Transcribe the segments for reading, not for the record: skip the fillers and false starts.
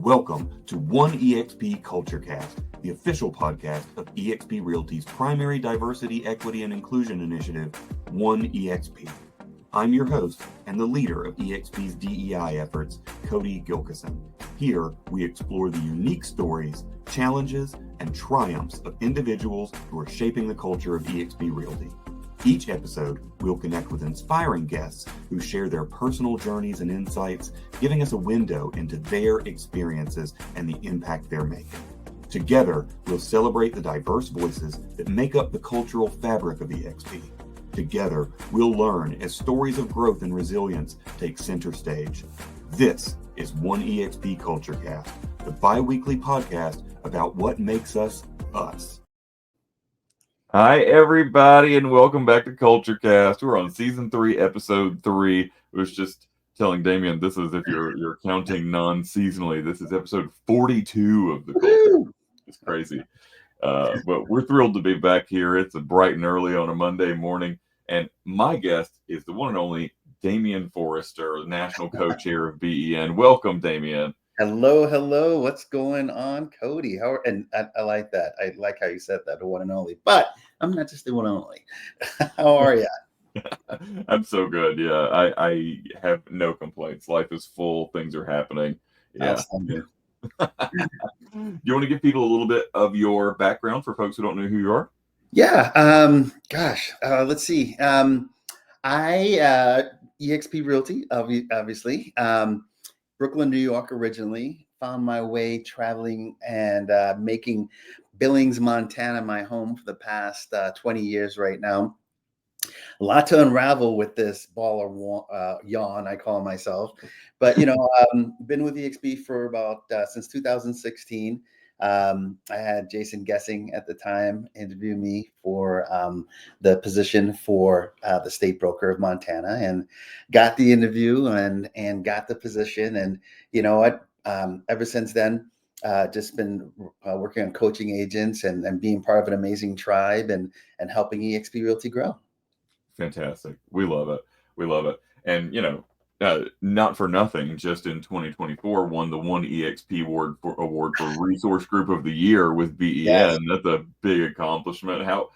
Welcome to One EXP CultureCast, the official podcast of eXp Realty's primary diversity, equity, and inclusion initiative, One EXP. I'm your host and the leader of eXp's DEI efforts, Cody Gilkeson. Here, we explore the unique stories, challenges, and triumphs of individuals who are shaping the culture of eXp Realty. Each episode, we'll connect with inspiring guests who share their personal journeys and insights, giving us a window into their experiences and the impact they're making. Together, we'll celebrate the diverse voices that make up the cultural fabric of eXp. Together, we'll learn as stories of growth and resilience take center stage. This is One EXP CultureCast, the bi-weekly podcast about what makes us us. Hi, everybody, and welcome back to CultureCast. We're on Season 3, Episode 3. I was just telling Damian, this is, if you're counting non-seasonally, this is Episode 42 of the CultureCast. It's crazy. But we're thrilled to be back here. It's a bright and early on a Monday morning, and my guest is the one and only Damien Forrester, National Co-Chair of BEN. Welcome, Damien. Hello. What's going on, Cody? I like that. I like how you said that, the one and only. But I'm not just the one and only. How are you? I'm so good. Yeah, I have no complaints. Life is full. Things are happening. Yeah. You want to give people a little bit of your background for folks who don't know who you are? Yeah. Let's see. eXp Realty, obviously. Brooklyn, New York originally. Found my way traveling and making Billings, Montana my home for the past 20 years right now. A lot to unravel with this ball of yawn, I call myself. But, been with eXp for about since 2016. I had Jason Guessing at the time interview me for the position for the state broker of Montana, and got the interview and got the position. And you know what? Ever since then, just been working on coaching agents and being part of an amazing tribe and helping eXp Realty grow. Fantastic. We love it. And, not for nothing, just in 2024, won the One EXP award for Resource Group of the Year with BEN. Yes. That's a big accomplishment. How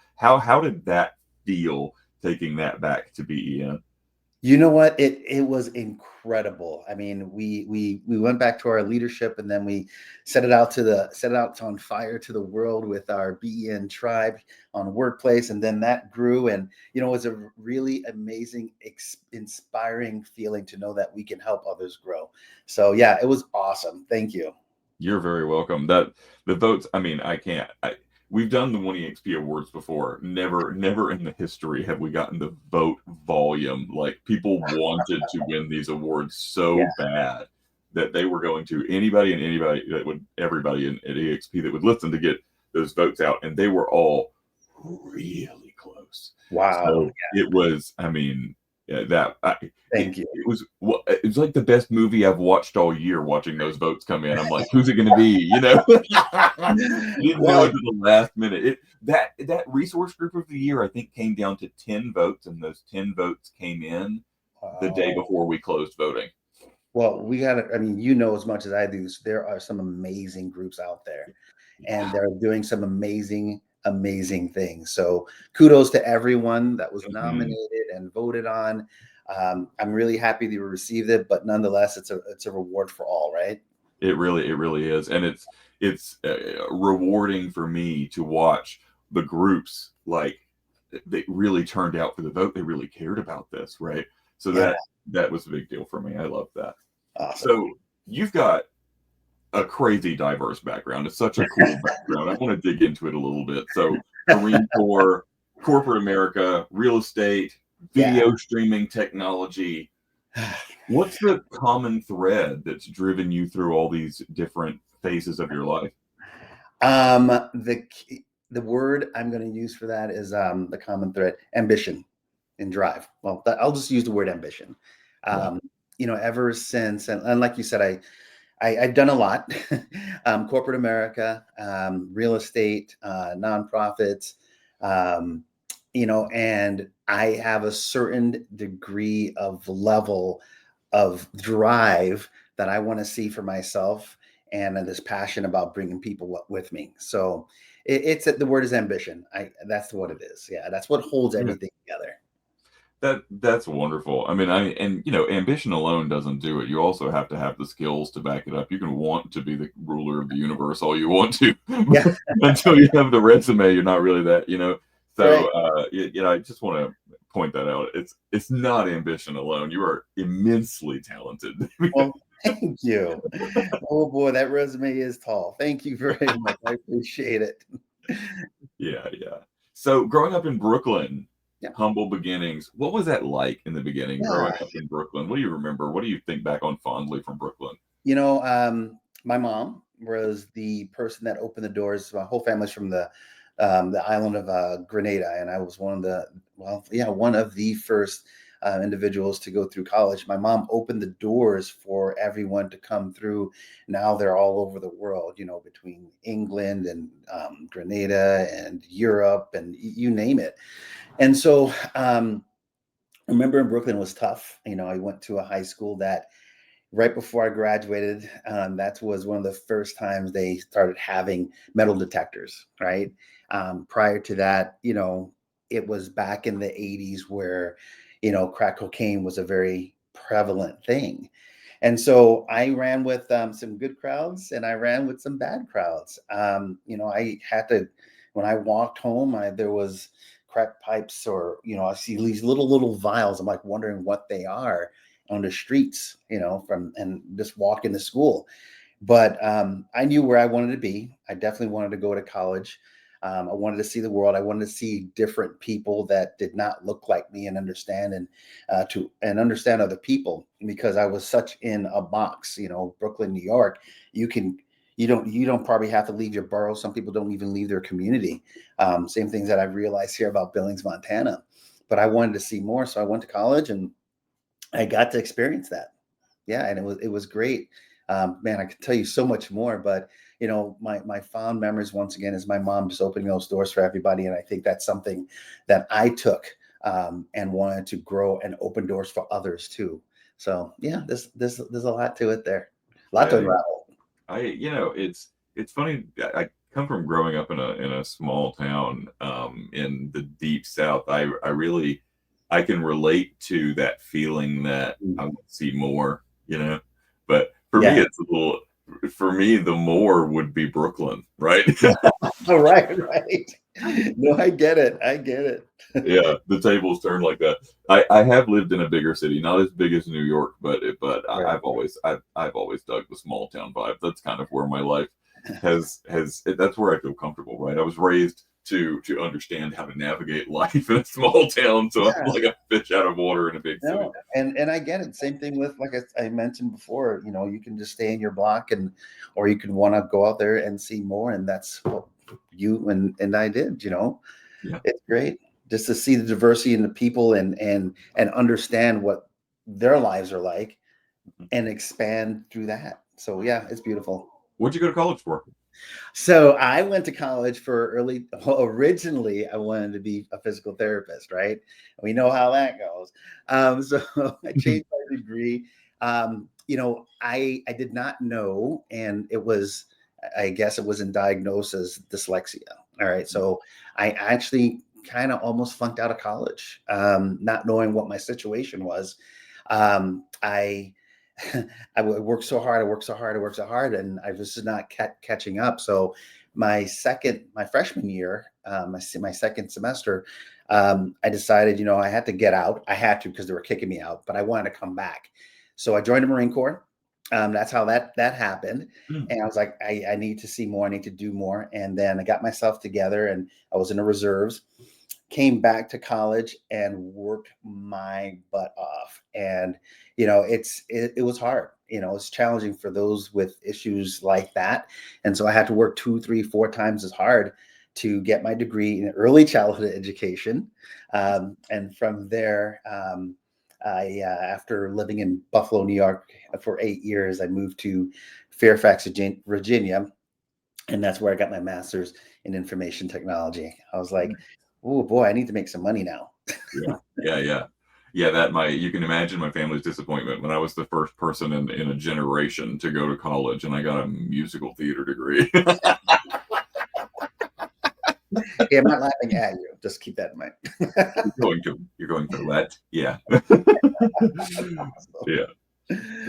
did that feel, taking that back to BEN? You know what? It was incredible. I mean, we went back to our leadership, and then we set it out on fire to the world with our BEN tribe on Workplace, and then that grew. And it was a really amazing, inspiring feeling to know that we can help others grow. So yeah, it was awesome. Thank you. You're very welcome. That the votes. I mean, we've done the One EXP awards before. Never in the history have we gotten the vote volume. Like, people wanted to win these awards so bad that they were going to everybody at EXP that would listen to get those votes out, and they were all really close. Wow. So it was, Thank you. It was like the best movie I've watched all year, watching those votes come in. I'm like, who's it going to be? You didn't know until the last minute. That Resource Group of the Year, I think, came down to 10 votes, and those 10 votes came in the day before we closed voting. Well, we got to, as much as I do, there are some amazing groups out there, and they're doing some amazing things. So kudos to everyone that was nominated and voted on. I'm really happy that you received it, but nonetheless, it's a reward for all, right? It really is, and it's rewarding for me to watch the groups, like, they really turned out for the vote. They really cared about this, right? So that was a big deal for me. I love that. Awesome. So you've got a crazy diverse background. It's such a cool background. I want to dig into it a little bit. So Marine Corps, corporate America, real estate, video streaming technology. What's the common thread that's driven you through all these different phases of your life? The word I'm going to use for that is the common thread: ambition and drive. Well, I'll just use the word ambition. Ever since, and like you said, I've done a lot. Corporate America, real estate, nonprofits, and I have a certain degree of level of drive that I want to see for myself. and this passion about bringing people up with me. So the word is ambition. That's what it is. Yeah, that's what holds Yeah. everything together. That's wonderful. I mean, ambition alone doesn't do it. You also have to have the skills to back it up. You can want to be the ruler of the universe all you want to, Yeah, until you have the resume, you're not really that, right. So, I just want to point that out. It's not ambition alone. You are immensely talented. Well, thank you. Oh boy, that resume is tall. Thank you very much. I appreciate it. Yeah, yeah. So, growing up in Brooklyn, Yeah. humble beginnings. What was that like in the beginning, growing Yeah. up in Brooklyn? What do you remember? What do you think back on fondly from Brooklyn? My mom was the person that opened the doors. My whole family's from the island of Grenada, and I was one of the first individuals to go through college. My mom opened the doors for everyone to come through. Now they're all over the world, between England and Grenada and Europe and you name it. And so, I remember in Brooklyn was tough. I went to a high school that right before I graduated, that was one of the first times they started having metal detectors, right? Prior to that, it was back in the 80s where, crack cocaine was a very prevalent thing. And so I ran with some good crowds and I ran with some bad crowds. I had to, when I walked home, there was crack pipes or, I see these little vials. I'm like wondering what they are on the streets, and just walking to school. But I knew where I wanted to be. I definitely wanted to go to college. I wanted to see the world. I wanted to see different people that did not look like me and understand understand other people, because I was such in a box. Brooklyn, New York. You don't probably have to leave your borough. Some people don't even leave their community. Same things that I've realized here about Billings, Montana. But I wanted to see more, so I went to college and I got to experience that. Yeah, and it was great. Man, I could tell you so much more, but my fond memories once again is my mom just opening those doors for everybody, and I think that's something that I took and wanted to grow and open doors for others too. So yeah, there's a lot to it there, a lot to Yeah, unravel. it's funny. I come from growing up in a small town in the deep south. I can relate to that feeling that I want to see more, But for me, Yeah. it's a little. For me, the more would be Brooklyn, right? All right, right. No, I get it. I get it. Yeah, the tables turn like that. I have lived in a bigger city, not as big as New York, but Right. I've always dug the small town vibe. That's kind of where my life has that's where I feel comfortable, right? I was raised to understand how to navigate life in a small town, so I'm Yeah. like a fish out of water in a big city. No, and I get it. Same thing with, like I mentioned before, you can just stay in your block or you can want to go out there and see more. And that's what you and I did, Yeah. It's great just to see the diversity in the people and understand what their lives are like and expand through that. So yeah, it's beautiful. What'd you go to college for? So I went to college originally I wanted to be a physical therapist, right? We know how that goes. So I changed my degree. I did not know, and I guess it was in diagnosis dyslexia. All right. So I actually kind of almost flunked out of college, not knowing what my situation was. I I worked so hard, and I was just not catching up. So my freshman year, my second semester, I decided, I had to get out. I had to because they were kicking me out, but I wanted to come back. So I joined the Marine Corps. That's how that happened. Mm. And I was like, I need to see more. I need to do more. And then I got myself together, and I was in the reserves. Came back to college and worked my butt off. And it was hard. It's challenging for those with issues like that. And so I had to work 2, 3, 4 times as hard to get my degree in early childhood education. And from there, after living in Buffalo, New York for 8 years, I moved to Fairfax, Virginia, and that's where I got my master's in information technology. I was like, oh boy, I need to make some money now. Yeah, yeah, yeah. Yeah, you can imagine my family's disappointment when I was the first person in a generation to go to college, and I got a musical theater degree. Yeah, I'm not laughing at you. Just keep that in mind. You're going to what? Yeah. Yeah.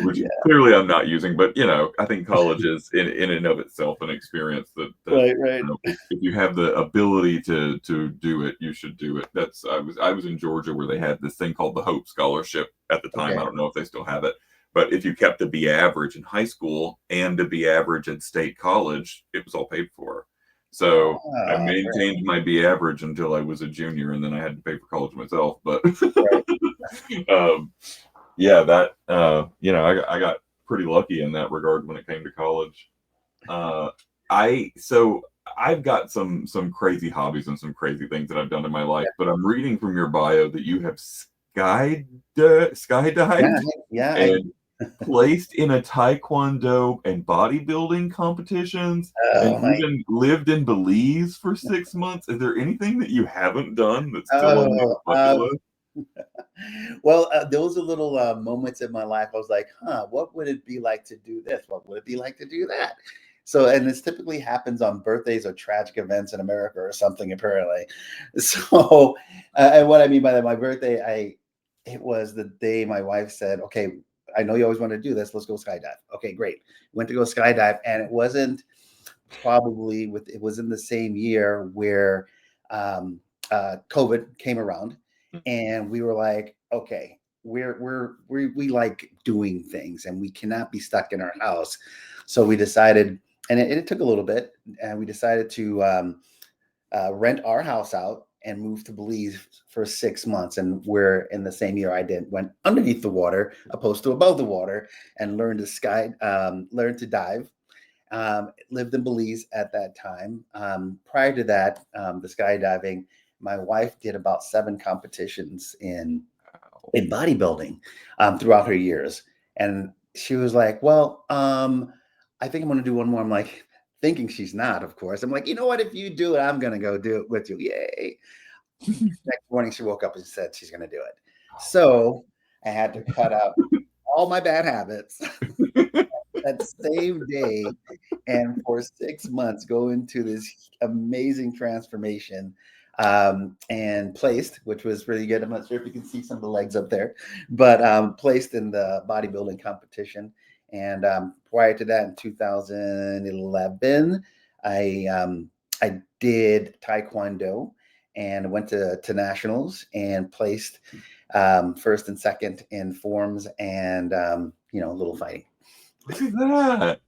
Which Yeah, clearly I'm not using, but I think college is in and of itself an experience that right. if you have the ability to do it, you should do it. I was in Georgia where they had this thing called the Hope Scholarship at the time. Okay. I don't know if they still have it, but if you kept to be average in high school and to be average at state college, it was all paid for. So I Great. maintained my B average until I was a junior, and then I had to pay for college myself. But Right. um, yeah, that I got pretty lucky in that regard when it came to college. I've got some crazy hobbies and some crazy things that I've done in my life, but I'm reading from your bio that you have skydived Yeah. and placed in a Taekwondo and bodybuilding competitions, and Oh my. even lived in Belize for 6 months. Is there anything that you haven't done that's still on your Oh, bucket list? well, those are little moments in my life. I was like, what would it be like to do this? What would it be like to do that? So, and this typically happens on birthdays or tragic events in America or something, apparently. So, and what I mean by that, my birthday, it was the day my wife said, okay, I know you always want to do this. Let's go skydive. Okay, great. Went to go skydive, and it wasn't it was in the same year where COVID came around, and we were like, okay, we like doing things, and we cannot be stuck in our house. So we decided, and it took a little bit, and we decided to rent our house out and move to Belize for 6 months. And we're in the same year went underneath the water opposed to above the water, and learned learned to dive. Lived in Belize at that time. Prior to that, the skydiving, my wife did about 7 competitions in bodybuilding throughout her years. And she was like, well, I think I'm going to do one more. I'm like, thinking she's not, of course. I'm like, you know what? If you do it, I'm going to go do it with you. Yay. Next morning, she woke up and said she's going to do it. So I had to cut out all my bad habits that same day, and for 6 months go into this amazing transformation, and placed, which was really good. I'm not sure if you can see some of the legs up there, but placed in the bodybuilding competition. And prior to that, in 2011, I did Taekwondo and went to nationals and placed first and second in forms and a little fighting. Look at that.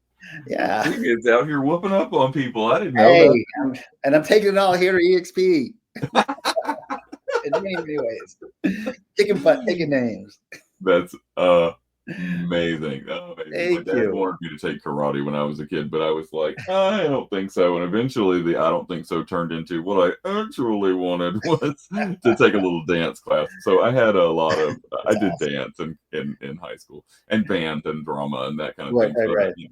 Yeah. You kids out here whooping up on people. I didn't know Hey, that. I'm taking it all here to EXP. In many ways. Taking names. That's amazing. Amazing. My Thank dad you. wanted me to take karate when I was a kid, but I was like, I don't think so. And eventually the I don't think so turned into what I actually wanted was to take a little dance class. So I had a lot of I That's did awesome. dance in high school, and band and drama and that kind of Right, thing. right, So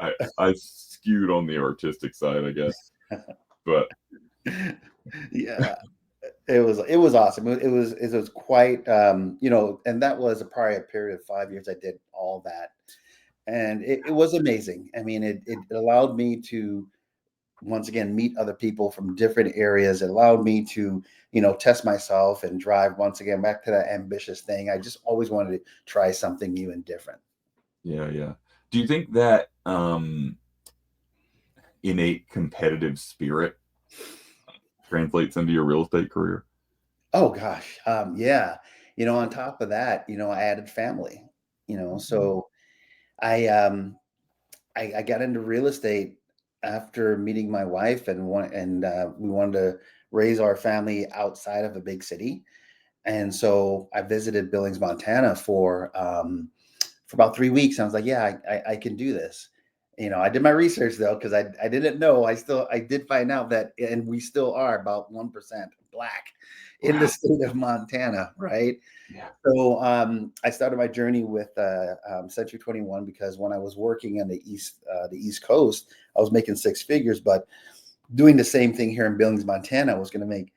right. I skewed on the artistic side, I guess. But Yeah. It was awesome. It was quite and that was a prior period of 5 years. I did all that, and it was amazing. I mean, it allowed me to once again meet other people from different areas. It allowed me to test myself and drive once again back to that ambitious thing. I just always wanted to try something new and different. yeah. Do you think that innate competitive spirit translates into your real estate career? Oh gosh, yeah. On top of that, I added family. So I I got into real estate after meeting my wife, and we wanted to raise our family outside of a big city. And so I visited Billings, Montana for about 3 weeks. I was like, yeah, I can do this. I did my research though, because I didn't know. I did find out that, and we still are about 1% Black in the Wow. state of Montana, right? Yeah. So I started my journey with Century 21 because when I was working on the East Coast, I was making 6 figures, but doing the same thing here in Billings, Montana, I was going to make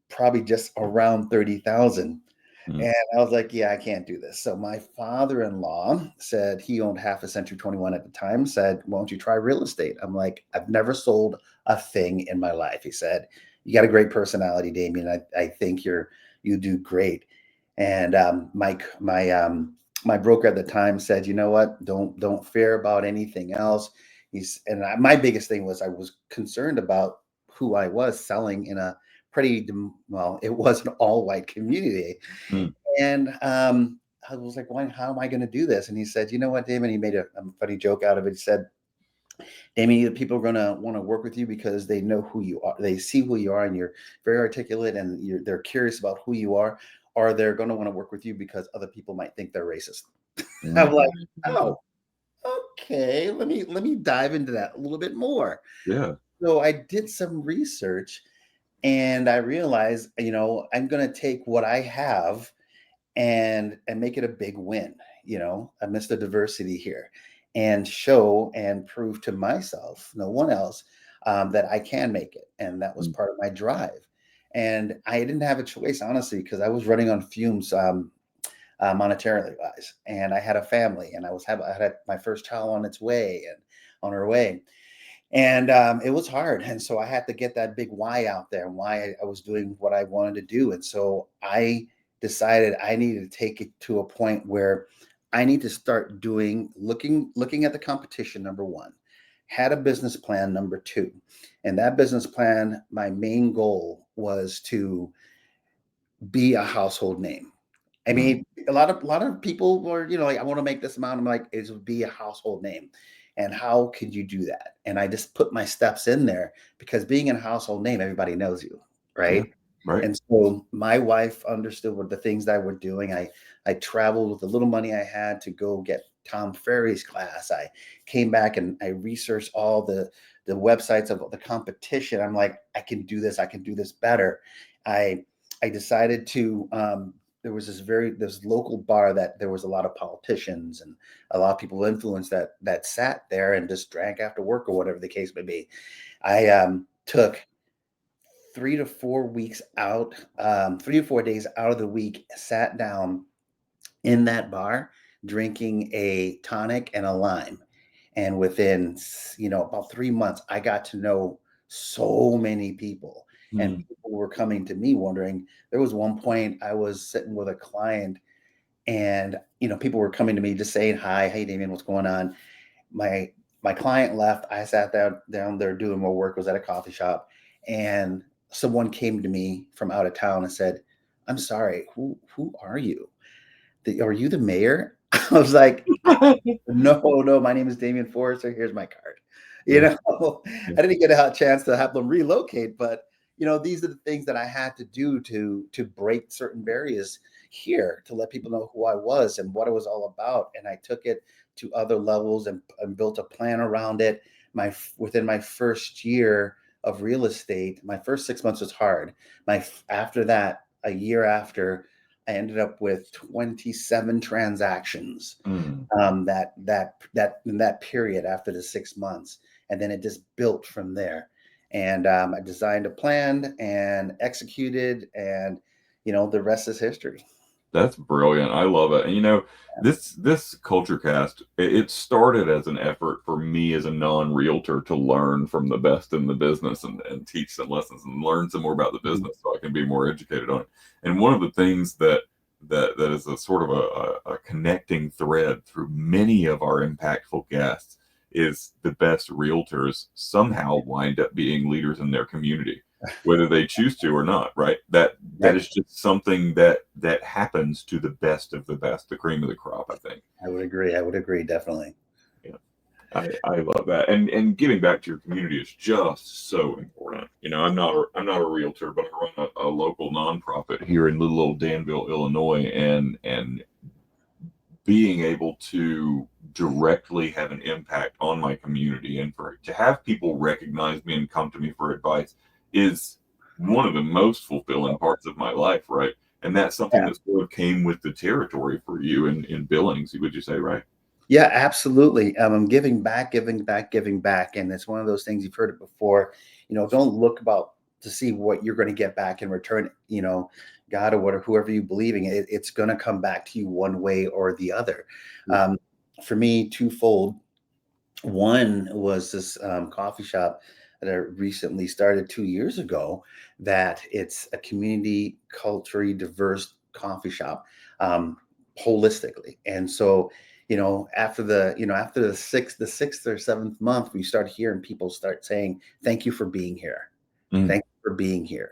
probably just around 30,000. Mm. And I was like, yeah, I can't do this. So my father-in-law said, he owned half of Century 21 at the time, said, why don't you try real estate? I'm like, I've never sold a thing in my life. He said, you got a great personality, Damien. I think you do great. And my broker at the time said, you know what? Don't fear about anything else. My biggest thing was I was concerned about who I was selling in a well, it was an all white community. Mm. And I was like, why, how am I going to do this? And he said, you know what, Damon, he made a funny joke out of it. He said, Damien, people are going to want to work with you because they know who you are. They see who you are and you're very articulate and they're curious about who you are, or they're going to want to work with you because other people might think they're racist. I'm like, oh, okay. Let me dive into that a little bit more. Yeah. So I did some research and I realized, I'm going to take what I have and make it a big win, amidst the diversity here, and show and prove to myself, no one else, that I can make it. And that was part of my drive. And I didn't have a choice, honestly, because I was running on fumes, monetarily wise, and I had a family, and I had my first child on its way and on her way. And it was hard. And so I had to get that big why out there and why I was doing what I wanted to do. And so I decided I needed to take it to a point where I need to start looking at the competition, number one, had a business plan, number two. And that business plan, my main goal was to be a household name. I mean, a lot of people were, like, I want to make this amount. I'm like, it would be a household name. And how could you do that? And I just put my steps in there because being a household name, everybody knows you, right? Yeah, right. And so my wife understood what the things that I were doing. I traveled with the little money I had to go get Tom Ferry's class. I came back and I researched all the websites of the competition. I'm like, I can do this. I can do this better. I decided to there was this local bar that there was a lot of politicians and a lot of people influenced that sat there and just drank after work or whatever the case may be. I took 3 to 4 weeks out, 3 to 4 days out of the week, sat down in that bar drinking a tonic and a lime. And within, about 3 months, I got to know so many people. And people were coming to me wondering. There was one point I was sitting with a client and, people were coming to me just saying, hi, hey, Damien, what's going on? My client left. I sat down there doing more work, was at a coffee shop. And someone came to me from out of town and said, I'm sorry, who are you? Are you the mayor? I was like, no, my name is Damien Forrester. Here's my card. I didn't get a chance to have them relocate, but these are the things that I had to do to break certain barriers here, to let people know who I was and what it was all about. And I took it to other levels and built a plan around it. Within my first year of real estate, my first 6 months was hard. After that, a year after, I ended up with 27 transactions. That in that period after the 6 months, and then it just built from there. And I designed a plan and executed, and the rest is history. That's brilliant. I love it. And this CultureCast, it started as an effort for me as a non-realtor to learn from the best in the business and teach some lessons and learn some more about the business so I can be more educated on it. And one of the things that is a sort of a connecting thread through many of our impactful guests is the best realtors somehow wind up being leaders in their community, whether they choose to or not, right? That is just something that happens to the best of the best, the cream of the crop, I think. I would agree, definitely. Yeah. I love that. And giving back to your community is just so important. I'm not a realtor, but I run a local nonprofit here in little old Danville, Illinois, and being able to directly have an impact on my community and to have people recognize me and come to me for advice is one of the most fulfilling parts of my life, right? And that's something that sort of came with the territory for you in Billings, would you say, right? Yeah, absolutely. I'm giving back. And it's one of those things, you've heard it before, don't look to see what you're going to get back in return. God or whatever, whoever you believe in, it's going to come back to you one way or the other. For me, twofold. One was this coffee shop that I recently started 2 years ago, that it's a community, culturally diverse coffee shop, holistically. And so, after the sixth or seventh month, we start hearing people start saying, "Thank you for being here. Thank you for being here."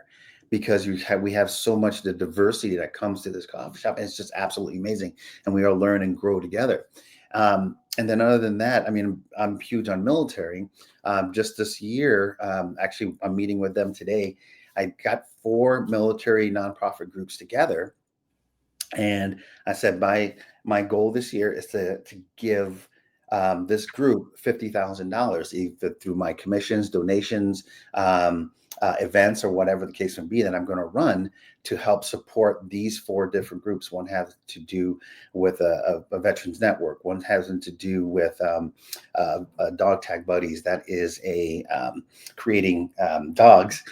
Because we have so much the diversity that comes to this coffee shop, and it's just absolutely amazing. And we all learn and grow together. And then other than that, I mean, I'm huge on military. Just this year, actually, I'm meeting with them today. I got 4 military nonprofit groups together. And I said, my goal this year is to give this group $50,000, either through my commissions, donations, events, or whatever the case may be, that I'm going to run to help support these 4 different groups. One has to do with a veterans network. One has to do with dog tag buddies. That is creating dogs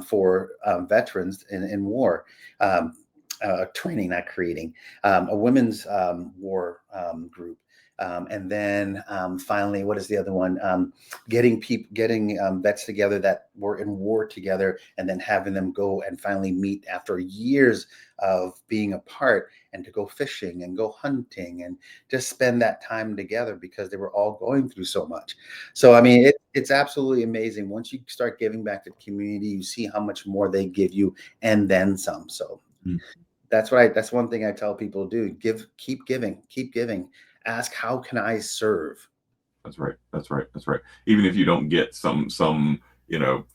for veterans in war. Training, not creating. A women's war group. And then finally, what is the other one? Getting vets together that were in war together, and then having them go and finally meet after years of being apart, and to go fishing and go hunting and just spend that time together, because they were all going through so much. So, I mean, it's absolutely amazing. Once you start giving back to the community, you see how much more they give you, and then some. So that's one thing I tell people to do. Keep giving. Ask, how can I serve? That's right. Even if you don't get some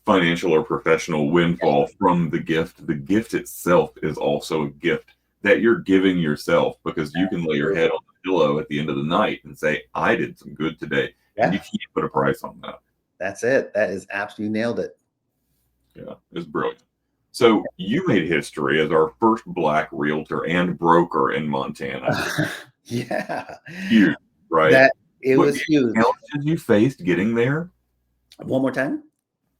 financial or professional windfall from the gift itself is also a gift that you're giving yourself, because you can lay your head on the pillow at the end of the night and say, I did some good today. And you can't put a price on that. That's it. That is absolutely nailed it. Yeah, it's brilliant. So you made history as our first Black realtor and broker in Montana. Yeah. Huge, right? It was huge. Challenges you faced getting there? One more time?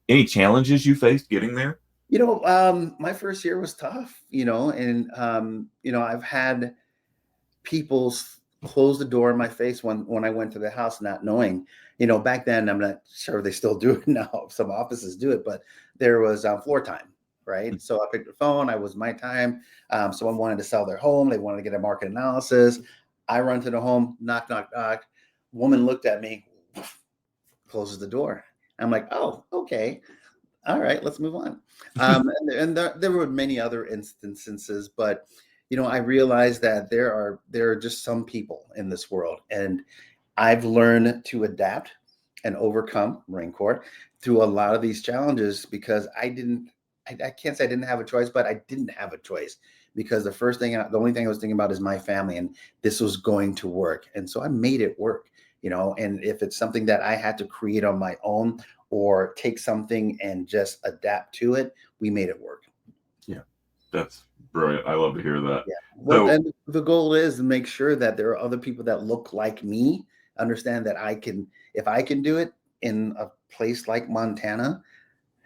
Any challenges you faced getting there? My first year was tough, and I've had people close the door in my face when I went to the house, not knowing. Back then, I'm not sure they still do it now. Some offices do it, but there was floor time. Right. So I picked the phone. It was my time. Someone wanted to sell their home. They wanted to get a market analysis. I run to the home, knock, knock, knock. Woman looked at me, closes the door. I'm like, oh, okay. All right, let's move on. And there were many other instances, but I realized that there are just some people in this world, and I've learned to adapt and overcome, Marine Corps, through a lot of these challenges, because I can't say I didn't have a choice, but I didn't have a choice, because the only thing I was thinking about is my family, and this was going to work. And so I made it work, and if it's something that I had to create on my own, or take something and just adapt to it, we made it work. Yeah, that's brilliant. I love to hear that. Yeah. Well, and the goal is to make sure that there are other people that look like me, understand that if I can do it in a place like Montana,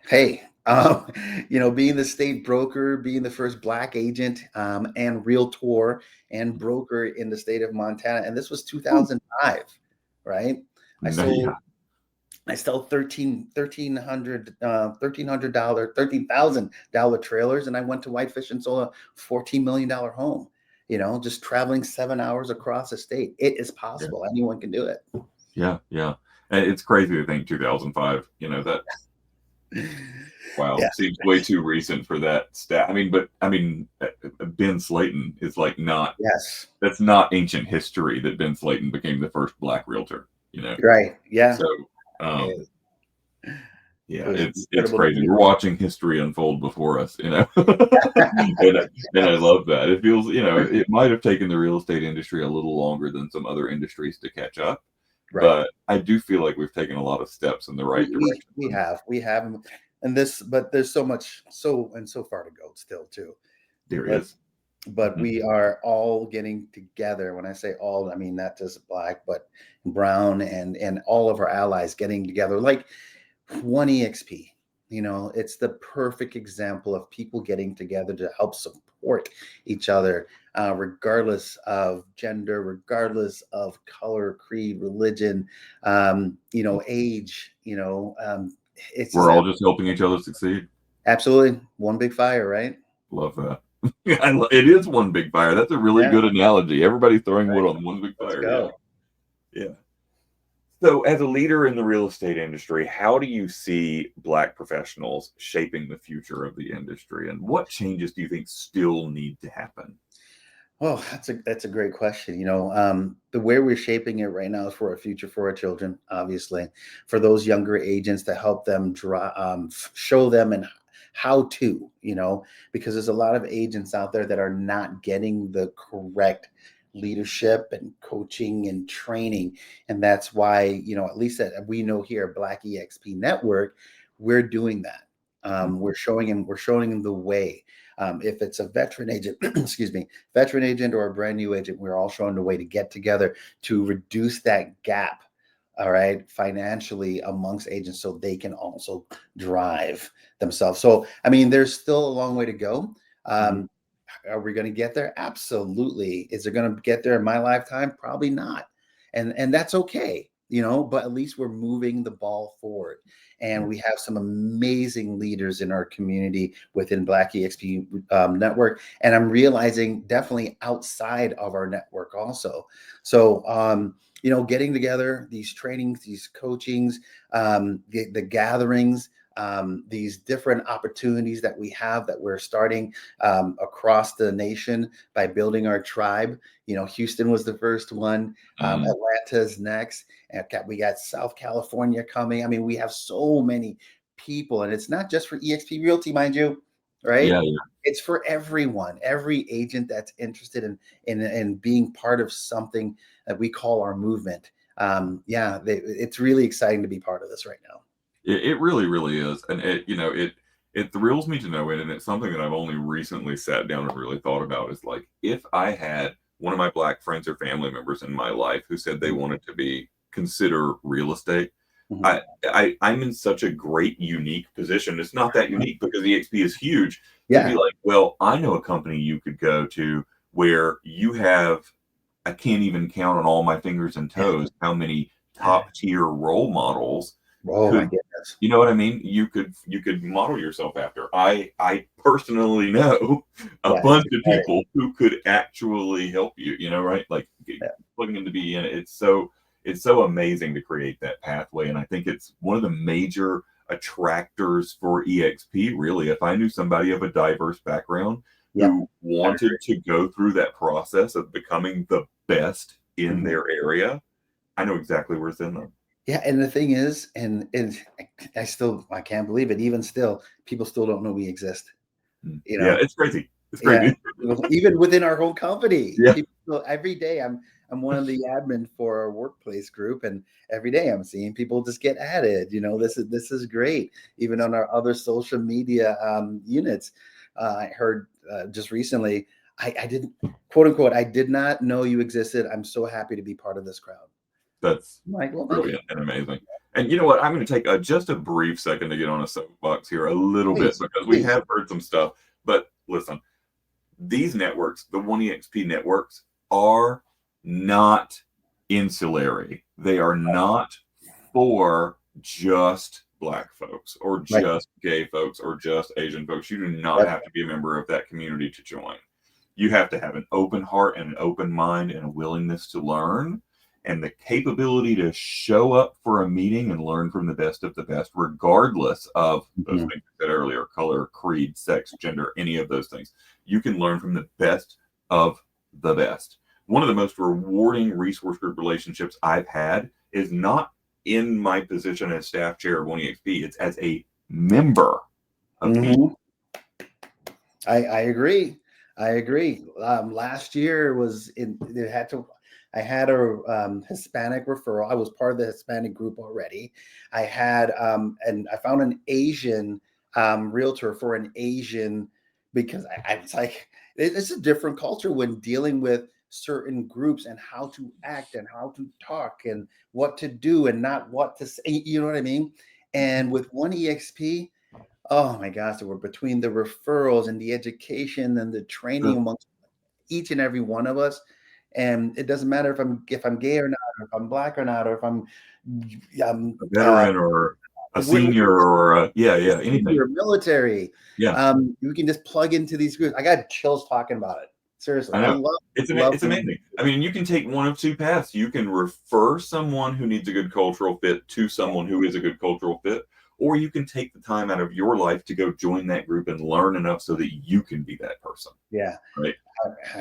hey, being the state broker, being the first Black agent, and realtor and broker in the state of Montana, and this was 2005, right? I sold $13,000 trailers, and I went to Whitefish and sold a $14 million home. Just traveling 7 hours across the state. It is possible. Yeah. Anyone can do it. Yeah. And it's crazy to think 2005. That. Wow, seems way too recent for that stat. Ben Slayton is like not. Yes, that's not ancient history that Ben Slayton became the first Black realtor. Right? Yeah. So, it's crazy. We're watching history unfold before us. and I love that. It feels it might have taken the real estate industry a little longer than some other industries to catch up. Right. But I do feel like we've taken a lot of steps in the right direction. We have. But there's so far to go still too. There is. But we are all getting together. When I say all, I mean not just Black, but brown and all of our allies getting together like one EXP. It's the perfect example of people getting together to help support each other, regardless of gender, regardless of color, creed, religion, age. It's just We're all just helping each other succeed. absolutely one big fire, right? Love that. It is one big fire. That's a really good analogy. Everybody's throwing wood on one big Let's fire. go. Yeah. So, as a leader in the real estate industry, how do you see Black professionals shaping the future of the industry, and what changes do you think still need to happen? Well, that's a great question. The way we're shaping it right now is for a future for our children, obviously, for those younger agents to help them show them and how to, because there's a lot of agents out there that are not getting the correct leadership and coaching and training. And that's why, at least that we know here at Black EXP Network, we're doing that. We're showing them the way. If it's a veteran agent, veteran agent or a brand new agent, we're all showing the way to get together to reduce that gap, all right, financially amongst agents so they can also drive themselves. So, there's still a long way to go. Are we going to get there? Absolutely. Is it going to get there in my lifetime? Probably not. And that's okay, but at least we're moving the ball forward. And we have some amazing leaders in our community within Black EXP Network. And I'm realizing definitely outside of our network also. So, getting together, these trainings, these coachings, the gatherings, these different opportunities that we have that we're starting across the nation by building our tribe. Houston was the first one. Atlanta's next. And we got South California coming. We have so many people, and it's not just for EXP Realty, mind you, right? Yeah. It's for everyone, every agent that's interested in being part of something that we call our movement. It's really exciting to be part of this right now. It really, really is. And it thrills me to no end. And it's something that I've only recently sat down and really thought about is like, if I had one of my Black friends or family members in my life who said they wanted to consider real estate, I'm in such a great, unique position. It's not that unique because EXP is huge. To be like, well, I know a company you could go to where you have, I can't even count on all my fingers and toes how many top tier role models. Oh my goodness. You know what I mean? You could model yourself after. I personally know a bunch of people who could actually help you, right? Like plugging into be in it. It's so amazing to create that pathway. And I think it's one of the major attractors for EXP, really. If I knew somebody of a diverse background who wanted to go through that process of becoming the best in their area, I know exactly where to send them. Yeah, and the thing is, and I can't believe it. Even still, people still don't know we exist. Yeah, it's crazy. It's crazy. Yeah. Even within our whole company, Yeah. Every day I'm one of the admin for our workplace group, and every day I'm seeing people just get added. This is great. Even on our other social media units, I heard just recently, I didn't, quote unquote, I did not know you existed. I'm so happy to be part of this crowd. That's brilliant and amazing. And you know what? I'm going to take just a brief second to get on a soapbox here a little bit because we have heard some stuff. But listen, these networks, the 1EXP networks, are not insulary. They are not for just Black folks or just gay folks or just Asian folks. You do not have to be a member of that community to join. You have to have an open heart and an open mind and a willingness to learn, and the capability to show up for a meeting and learn from the best of the best, regardless of those things I said earlier, color, creed, sex, gender, any of those things. You can learn from the best of the best. One of the most rewarding resource group relationships I've had is not in my position as staff chair of 1EXP. It's as a member of I agree. Last year I had a Hispanic referral. I was part of the Hispanic group already. I had, and I found an Asian realtor for an Asian, because I was like, it's a different culture when dealing with certain groups and how to act and how to talk and what to do and not what to say. You know what I mean? And with 1EXP, Oh my gosh, there were between the referrals and the education and the training amongst each and every one of us. And it doesn't matter if I'm gay or not, or if I'm black or not, or if I'm A veteran or a senior or anything. Your military. Yeah. You can just plug into these groups. I got chills talking about it. Seriously, I I know. love It's amazing. I mean, you can take one of two paths. You can refer someone who needs a good cultural fit to someone who is a good cultural fit, or you can take the time out of your life to go join that group and learn enough so that you can be that person. Yeah. Right.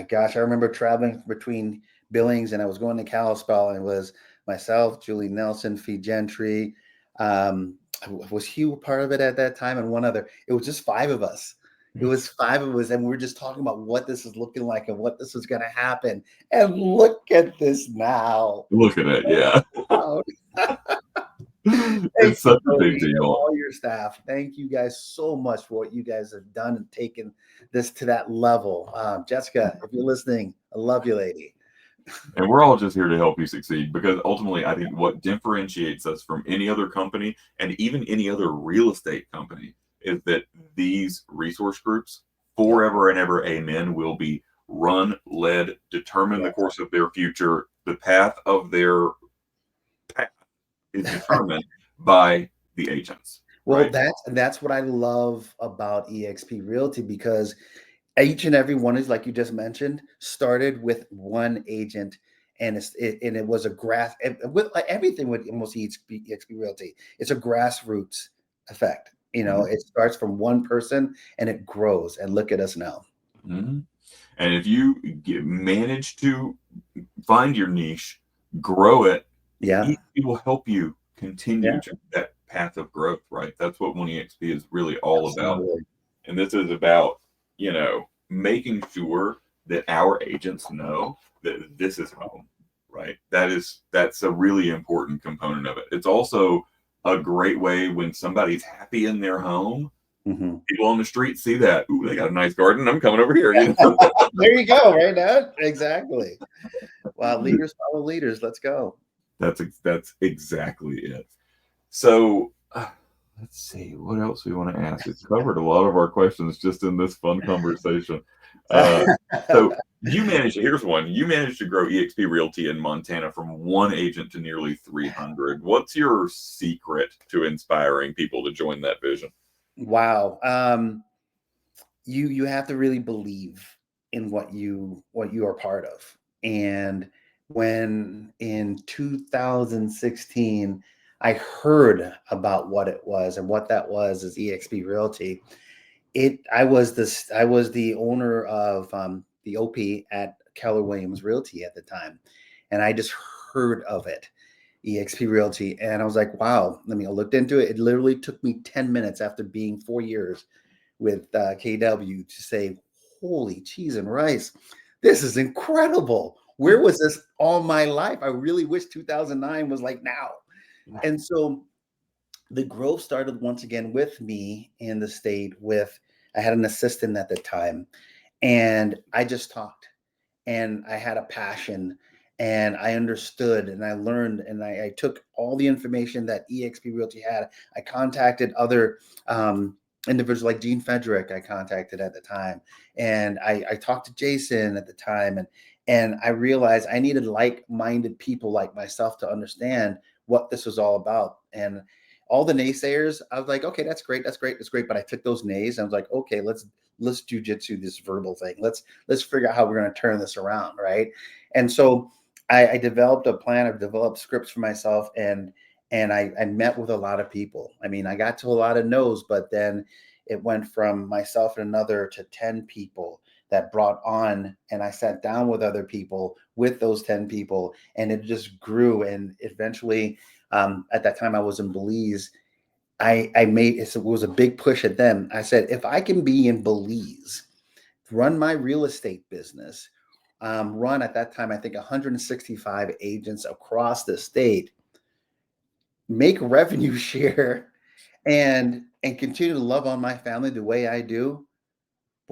Gosh, I remember traveling between Billings and I was going to Kalispell, and it was myself, Julie Nelson, Fee Gentry. Was Hugh part of it at that time, and one other? It was just five of us. It was five of us, and we were just talking about what this is looking like and what this was going to happen. And look at this now. Look at it. Yeah. It's such a big deal. All your staff. Thank you guys so much for what you guys have done and taken this to that level. Jessica, if you're listening, I love you, lady. And we're all just here to help you succeed, because ultimately, I think what differentiates us from any other company and even any other real estate company is that these resource groups, forever and ever, amen, will be run, led, determine the course of their future. The path of their path is determined by the agents. Well, right? that's what I love about eXp Realty, because each and every one is, like you just mentioned, started with one agent, and it was a grass with like everything with almost eXp Realty. It's a grassroots effect. It starts from one person and it grows. And look at us now. Mm-hmm. And if you manage to find your niche, grow it, Yeah, it will help you continue yeah, to that path of growth, right? That's what One EXP is really all about. absolutely. And this is about, making sure that our agents know that this is home, right? That's a really important component of it. It's also a great way when somebody's happy in their home. Mm-hmm. People on the street see that. Ooh, they got a nice garden. I'm coming over here. There you go, right now. Exactly. Wow, leaders follow leaders. Let's go. That's exactly it. So let's see what else we want to ask. It's covered a lot of our questions just in this fun conversation. So here's one. You managed to grow eXp Realty in Montana from one agent to nearly 300. What's your secret to inspiring people to join that vision? Wow. You have to really believe in what you are part of. And when in 2016 I heard about what it was, and what that was is eXp Realty. I was the owner of the OP at Keller Williams Realty at the time, and I just heard of it, eXp Realty, and I was like, wow. I looked into it. It literally took me 10 minutes after being 4 years with KW to say, holy cheese and rice, this is incredible. Where was this all my life? I really wish 2009 was like now. And so the growth started once again with me in the state. I had an assistant at the time, and I just talked, and I had a passion, and I understood, and I learned, and I took all the information that eXp Realty had. I contacted other individuals like Gene Federick I contacted at the time. And I talked to Jason at the time, and I realized I needed like-minded people like myself to understand what this was all about. And all the naysayers, I was like, okay, that's great. But I took those nays and I was like, okay, let's jujitsu this verbal thing. Let's figure out how we're going to turn this around. Right. And so I developed a plan. I've developed scripts for myself, and I met with a lot of people. I got to a lot of no's, but then it went from myself and another to 10 people that brought on, and I sat down with other people with those 10 people, and it just grew. And eventually, at that time I was in Belize. It was a big push at them. I said, if I can be in Belize, run my real estate business, run at that time, I think 165 agents across the state, make revenue share, and continue to love on my family the way I do,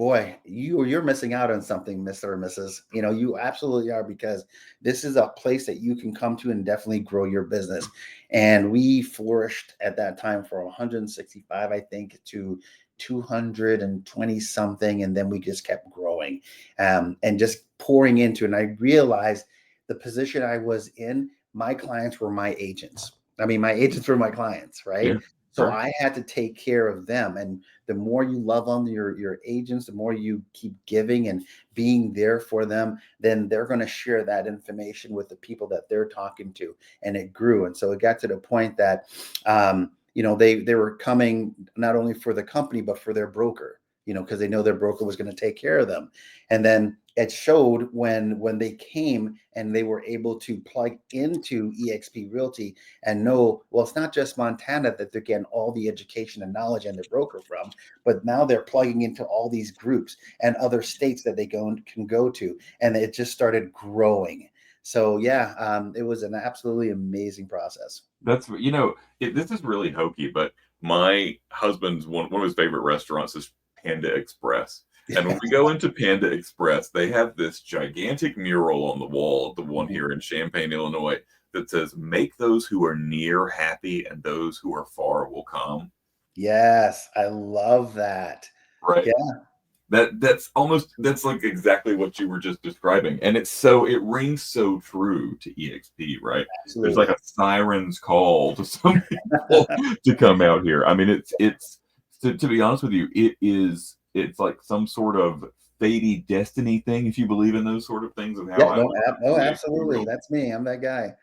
boy, you're missing out on something, Mr. or Mrs. You absolutely are, because this is a place that you can come to and definitely grow your business. And we flourished at that time from 165, I think, to 220 something, and then we just kept growing, and just pouring into. And I realized the position I was in, my clients were my agents. I mean, my agents were my clients, right? Yeah. So Right. I had to take care of them. And the more you love on your agents, the more you keep giving and being there for them, then they're going to share that information with the people that they're talking to. And it grew. And so it got to the point that, they were coming not only for the company, but for their broker, because they know their broker was going to take care of them. And then it showed when they came and they were able to plug into eXp Realty and know, well, it's not just Montana that they're getting all the education and knowledge and their broker from, but now they're plugging into all these groups and other states that they can go to. And it just started growing. So yeah, it was an absolutely amazing process. That's, this is really hokey, but my husband's one of his favorite restaurants is Panda Express. And when we go into Panda Express, they have this gigantic mural on the wall, the one here in Champaign, Illinois, that says, "Make those who are near happy, and those who are far will come." Yes, I love that. Right. Yeah. That's like exactly what you were just describing. And it rings so true to EXP, right? Absolutely. There's like a siren's call to some people to come out here. I mean, it's to be honest with you, it's like some sort of fatey destiny thing, if you believe in those sort of things, of how Absolutely. That's me. I'm that guy.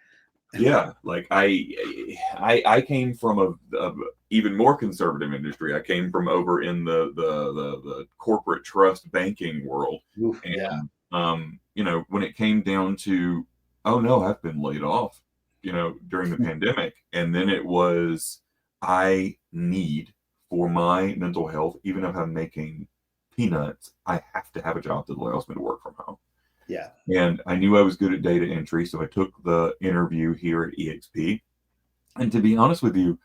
Yeah, like I came from a even more conservative industry. I came from over in the corporate trust banking world. Oof, And yeah. when it came down to, oh no, I've been laid off, during the pandemic. And then it was, I need, for my mental health, even if I'm making peanuts, I have to have a job that allows me to work from home. Yeah. And I knew I was good at data entry, so I took the interview here at EXP. And to be honest with you,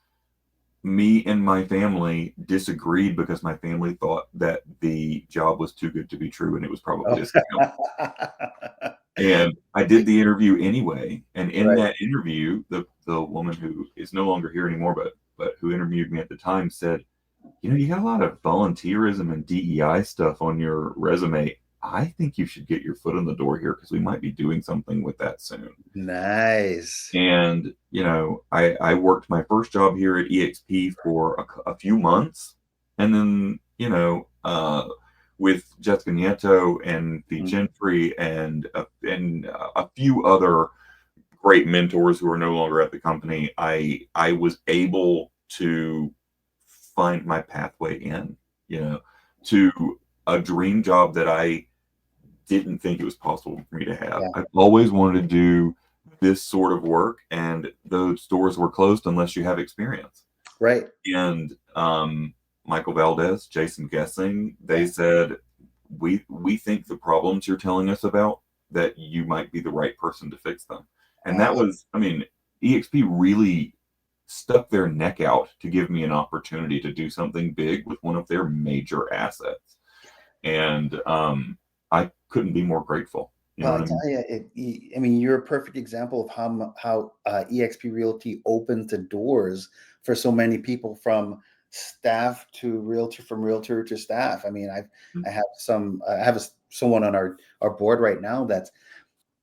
me and my family disagreed because my family thought that the job was too good to be true, and it was probably a scam. And I did the interview anyway. And in that interview, the woman who is no longer here anymore, but who interviewed me at the time, said, you got a lot of volunteerism and DEI stuff on your resume. I think you should get your foot in the door here, because we might be doing something with that soon. Nice. And, I worked my first job here at EXP for a few months. And then, with Jessica Nieto and the Gentry and a few other great mentors who are no longer at the company, I was able to find my pathway in, to a dream job that I didn't think it was possible for me to have. Yeah. I've always wanted to do this sort of work, and those doors were closed unless you have experience. Right. And Michael Valdez, Jason Guessing, they said, we think the problems you're telling us about, that you might be the right person to fix them. And that was, EXP really stuck their neck out to give me an opportunity to do something big with one of their major assets. And I couldn't be more grateful. Well, I tell you, you're a perfect example of how eXp Realty opens the doors for so many people, from staff to realtor, from realtor to staff. I have someone on our board right now that's,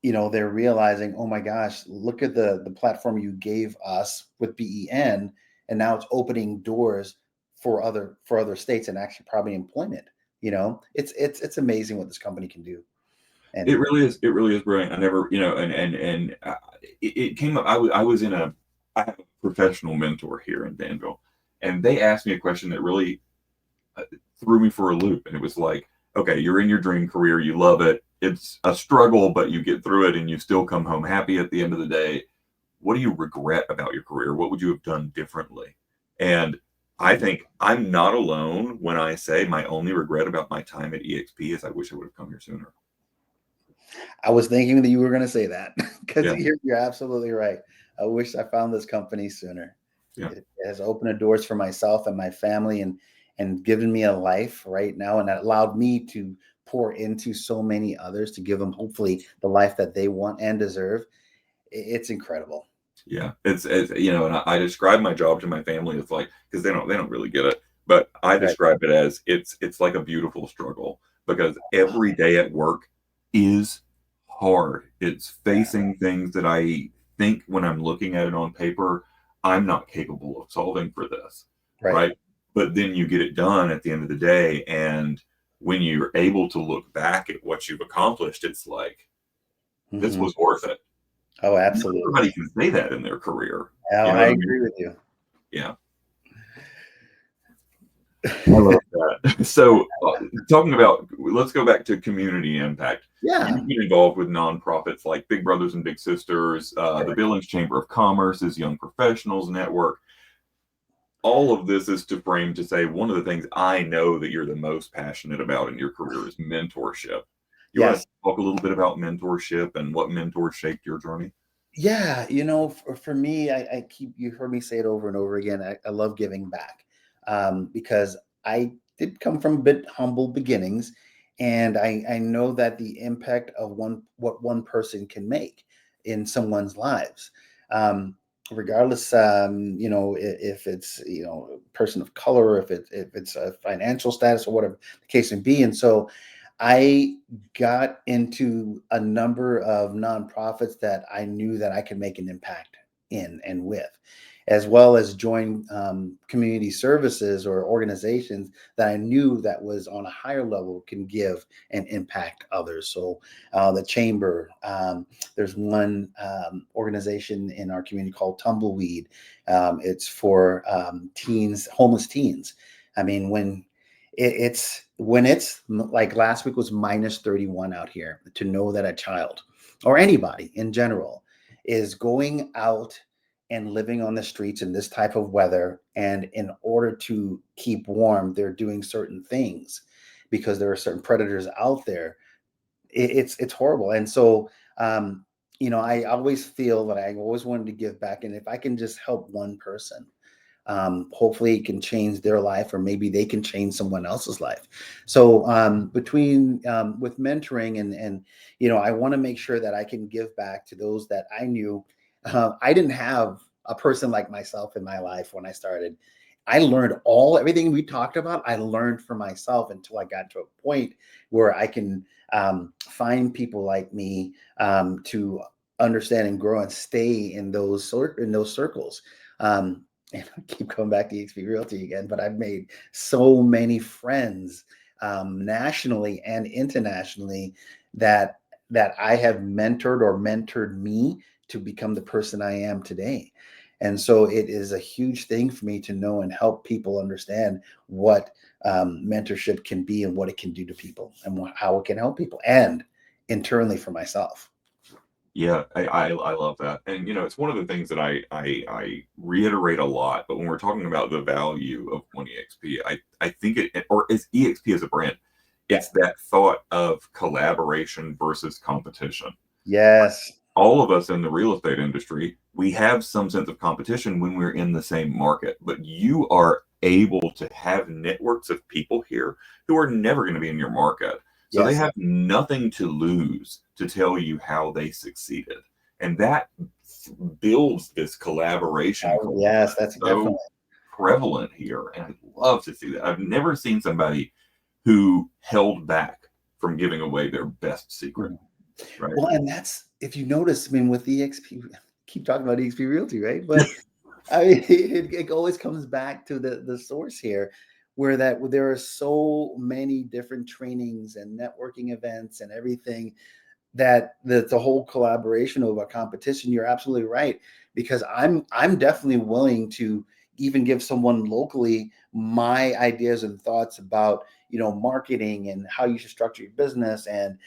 they're realizing, oh my gosh, look at the platform you gave us with BEN, and now it's opening doors for other states, and actually probably employment. It's amazing what this company can do. And it really is brilliant. I never, and it came up. I have a professional mentor here in Danville, and they asked me a question that really threw me for a loop. And it was like, okay, you're in your dream career, you love it. It's a struggle, but you get through it, and you still come home happy at the end of the day. What do you regret about your career? What would you have done differently? And I think I'm not alone when I say my only regret about my time at EXP is I wish I would have come here sooner. I was thinking that you were going to say that, because you're absolutely right. I wish I found this company sooner. Yeah. It has opened the doors for myself and my family, and and given me a life right now, and that allowed me to pour into so many others to give them hopefully the life that they want and deserve. It's incredible. Yeah, it's and I describe my job to my family as like, because they don't really get it, but I Right. describe it as it's like a beautiful struggle, because every day at work is hard. It's facing things that I think when I'm looking at it on paper, I'm not capable of solving for this, Right. right? But then you get it done at the end of the day, and when you're able to look back at what you've accomplished, it's like, this Mhm. was worth it. Oh, Not absolutely. everybody can say that in their career. Oh, You know I what I mean? agree with you. Yeah, I love that. So, talking about, let's go back to community impact. Yeah. You've been involved with nonprofits like Big Brothers and Big Sisters, the Billings Chamber of Commerce's Young Professionals Network. All of this is to frame to say, one of the things I know that you're the most passionate about in your career is mentorship. You want Yes. to talk a little bit about mentorship and what mentors shaped your journey? Yeah, for me, you heard me say it over and over again. I love giving back, because I did come from a bit humble beginnings, and I know that the impact of what one person can make in someone's lives, regardless, if it's a person of color, if it's a financial status or whatever the case may be. And so I got into a number of nonprofits that I knew that I could make an impact in and with, as well as join community services or organizations that I knew that was on a higher level can give and impact others. So the chamber, there's one organization in our community called Tumbleweed. It's for teens, homeless teens. I mean, when it's like last week was minus 31 out here, to know that a child or anybody in general is going out and living on the streets in this type of weather, and in order to keep warm they're doing certain things because there are certain predators out there. It's horrible. And so I always feel that I always wanted to give back, and if I can just help one person, hopefully it can change their life, or maybe they can change someone else's life. So between with mentoring and I want to make sure that I can give back to those that I knew. I didn't have a person like myself in my life when I started. I learned everything we talked about. I learned for myself until I got to a point where I can find people like me to understand and grow and stay in those circles. And I keep coming back to EXP Realty again, but I've made so many friends nationally and internationally that I have mentored or mentored me to become the person I am today. And so it is a huge thing for me to know and help people understand what mentorship can be and what it can do to people, and how it can help people, and internally for myself. Yeah, I love that. And it's one of the things that I reiterate a lot, but when we're talking about the value of one EXP, I think or is EXP as a brand, it's that thought of collaboration versus competition. Yes. All of us in the real estate industry, we have some sense of competition when we're in the same market, but you are able to have networks of people here who are never going to be in your market. So they Yes. have nothing to lose to tell you how they succeeded. And that builds this collaboration culture Yes, that's that's so definitely. prevalent here. And I love to see that. I've never seen somebody who held back from giving away their best secret. Right. Well, and that's, if you notice, I mean, with EXP, keep talking about EXP Realty, right? But I mean, it always comes back to the source here, where there are so many different trainings and networking events and everything, that the whole collaboration over competition. You're absolutely right, because I'm definitely willing to even give someone locally my ideas and thoughts about marketing and how you should structure your business, and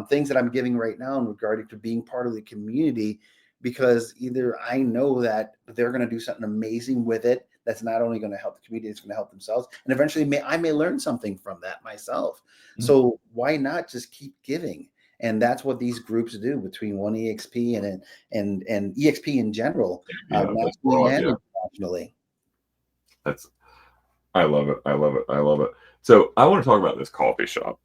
things that I'm giving right now in regarding to being part of the community, because either I know that they're going to do something amazing with it that's not only going to help the community, it's going to help themselves, and eventually I may learn something from that myself. So why not just keep giving? And that's what these groups do between one EXP and EXP in general, Yeah, that's nationally broad. and Yeah, internationally. that's I love it. I love it. I love it. So I want to talk about this coffee shop.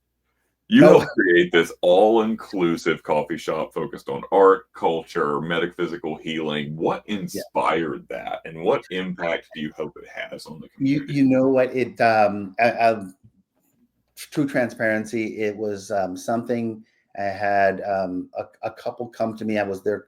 You Oh, helped create this all-inclusive coffee shop focused on art, culture, metaphysical healing. What yeah. inspired that, and what impact do you hope it has on the You community? you know what true transparency. It was something I had a couple come to me. I was their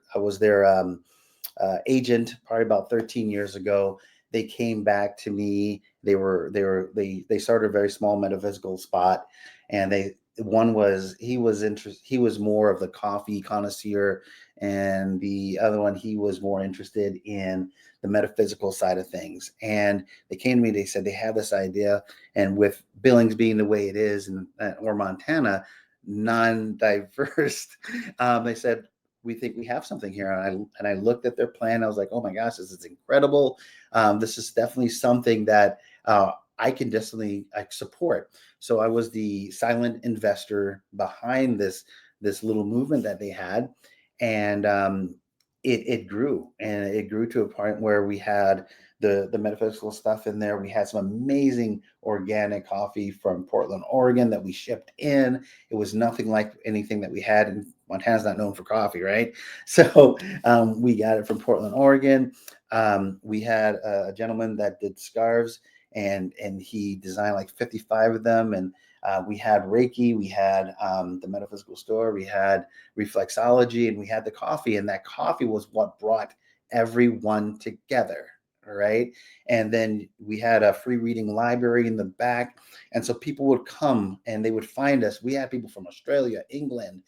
agent probably about 13 years ago. They came back to me. They started a very small metaphysical spot, and one was he was more of the coffee connoisseur, and the other one he was more interested in the metaphysical side of things. And they came to me. They said they have this idea, and with Billings being the way it is, and or Montana, non-diverse, they said we think we have something here. And I looked at their plan. I was like, oh my gosh, this is incredible. This is definitely something that I can definitely support. So I was the silent investor behind this little movement that they had, and it grew, and it grew to a point where we had the metaphysical stuff in there. We had some amazing organic coffee from Portland, Oregon that we shipped in. It was nothing like anything that we had in Montana's not known for coffee, right? So we got it from Portland, Oregon. We had a gentleman that did scarves, and he designed like 55 of them. And we had Reiki, we had the metaphysical store, we had reflexology, and we had the coffee. And that coffee was what brought everyone together. All right. And then we had a free reading library in the back. And so people would come and they would find us. We had people from Australia, England,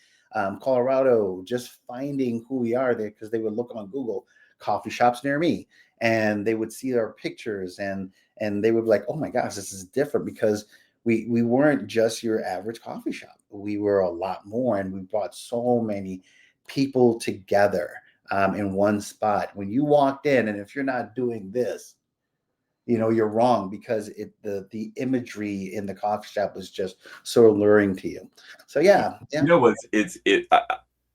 Colorado, just finding who we are there, because they would look on Google, coffee shops near me, and they would see our pictures, and they would be like, oh my gosh, this is different, because we weren't just your average coffee shop. We were a lot more, and we brought so many people together in one spot. When you walked in, and if you're not doing this, you're wrong, because the imagery in the coffee shop was just so alluring to you. So yeah. You know what?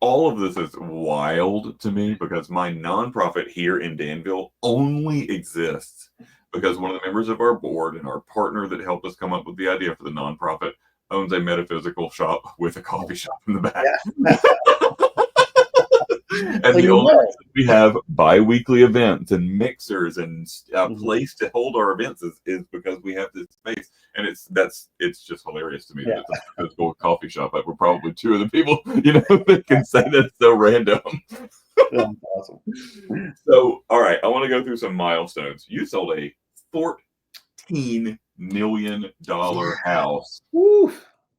All of this is wild to me because my nonprofit here in Danville only exists because one of the members of our board and our partner that helped us come up with the idea for the nonprofit owns a metaphysical shop with a coffee shop in the back. Yeah. And So the only reason we have bi-weekly events and mixers and a place to hold our events is because we have this space. And it's just hilarious to me that Yeah. it's a physical coffee shop. But we're probably two of the people, that can say that's so random. That's awesome. So, all right, I want to go through some milestones. You sold a $14 million house. Woo.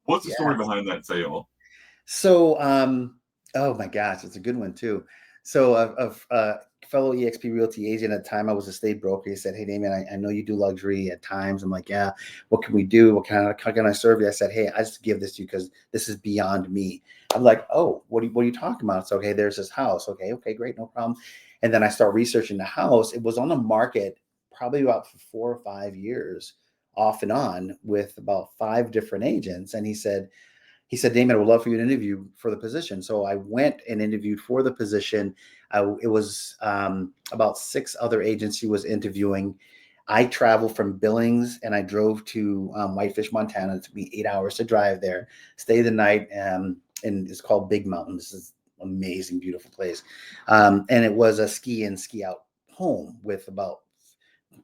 What's the Yeah. story behind that sale? So, oh my gosh, it's a good one too. So, a fellow EXP Realty agent at the time, I was a state broker. He said, "Hey, Damien, I know you do luxury at times." I'm like, "Yeah, what can we do? How can I serve you?" I said, "Hey, I just give this to you because this is beyond me." I'm like, "Oh, what are you talking about?" So, okay, there's this house. Okay, great, no problem. And then I start researching the house. It was on the market probably about 4 or 5 years, off and on, with about 5 different agents. And he said, Damien, I would love for you to interview for the position. So I went and interviewed for the position. It was about 6 other agents he was interviewing. I traveled from Billings and I drove to Whitefish, Montana. It took me 8 hours to drive there, stay the night, and it's called Big Mountain. This is amazing, beautiful place. And it was a ski in, ski out home with